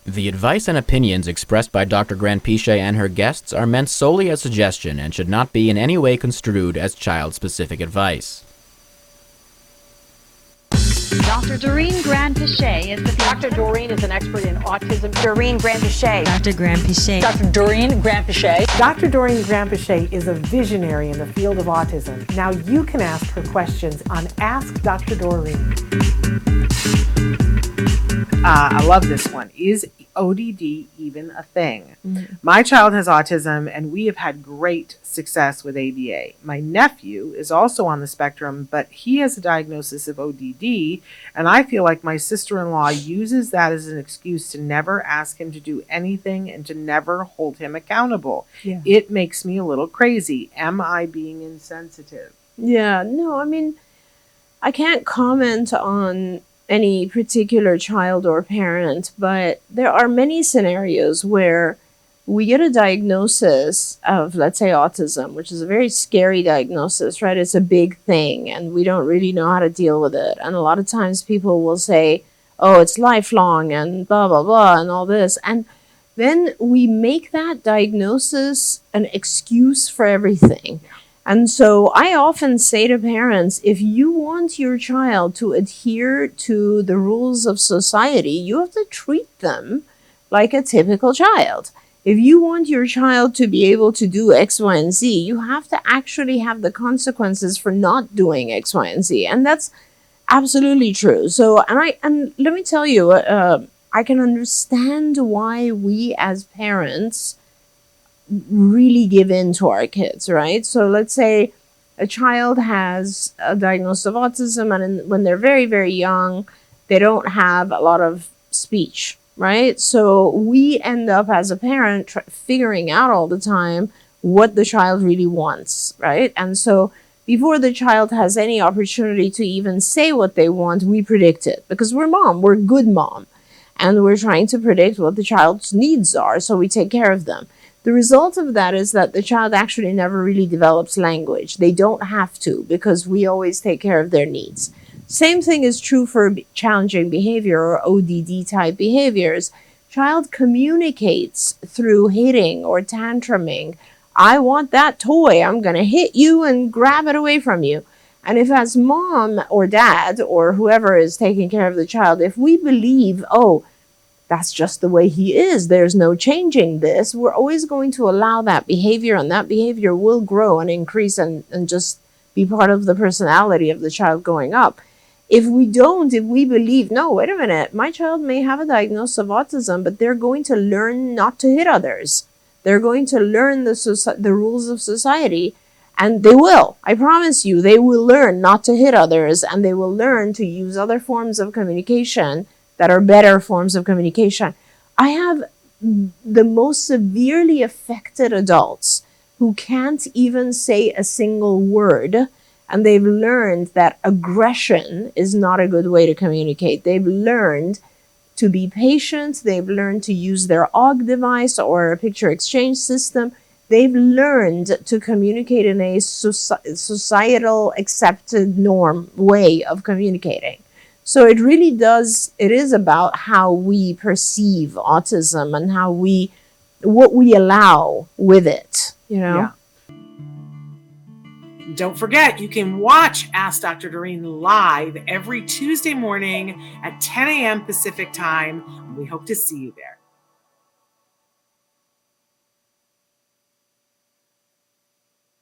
The advice and opinions expressed by Dr. Grandpiche and her guests are meant solely as suggestion and should not be in any way construed as child-specific advice. Dr. Doreen Grandpiche is Dr. Doreen is an expert in autism. Doreen Grandpiche. Dr. Grandpiche. Dr. Doreen Grandpiche. Dr. Doreen Grandpiche is a visionary in the field of autism. Now you can ask her questions on Ask Dr. Doreen. I love this one. Is ODD even a thing? Mm-hmm. My child has autism, and we have had great success with ABA. My nephew is also on the spectrum, but he has a diagnosis of ODD, and I feel like my sister-in-law uses that as an excuse to never ask him to do anything and to never hold him accountable. Yeah. It makes me a little crazy. Am I being insensitive? Yeah, no, I mean, I can't comment on any particular child or parent, but there are many scenarios where we get a diagnosis of, let's say, autism, which is a very scary diagnosis, right? It's a big thing, and we don't really know how to deal with it. And a lot of times people will say, oh, it's lifelong, and blah, blah, blah, and all this. And then we make that diagnosis an excuse for everything. And so I often say to parents, if you want your child to adhere to the rules of society, you have to treat them like a typical child. If you want your child to be able to do X, Y, and Z, you have to actually have the consequences for not doing X, Y, and Z. And that's absolutely true. So, and let me tell you, I can understand why we as parents really give in to our kids, right? So let's say a child has a diagnosis of autism, and when they're very, very young, they don't have a lot of speech, right? So we end up as a parent figuring out all the time what the child really wants, right? And so before the child has any opportunity to even say what they want, we predict it, because we're good mom, and we're trying to predict what the child's needs are, so we take care of them. The result of that is that the child actually never really develops language. They don't have to, because we always take care of their needs. Same thing is true for challenging behavior or ODD type behaviors. Child communicates through hitting or tantruming. I want that toy. I'm going to hit you and grab it away from you. And if as mom or dad or whoever is taking care of the child, if we believe, oh, that's just the way he is, there's no changing this, we're always going to allow that behavior, and that behavior will grow and increase and just be part of the personality of the child growing up. If we believe, no, wait a minute, my child may have a diagnosis of autism, but they're going to learn not to hit others. They're going to learn the rules of society, and they will. I promise you, they will learn not to hit others, and they will learn to use other forms of communication that are better forms of communication. I have the most severely affected adults who can't even say a single word, and they've learned that aggression is not a good way to communicate. They've learned to be patient. They've learned to use their OGG device or a picture exchange system. They've learned to communicate in a societal accepted norm way of communicating. So it is about how we perceive autism and what we allow with it, you know? Yeah. Don't forget, you can watch Ask Dr. Doreen live every Tuesday morning at 10 a.m. Pacific time. We hope to see you there.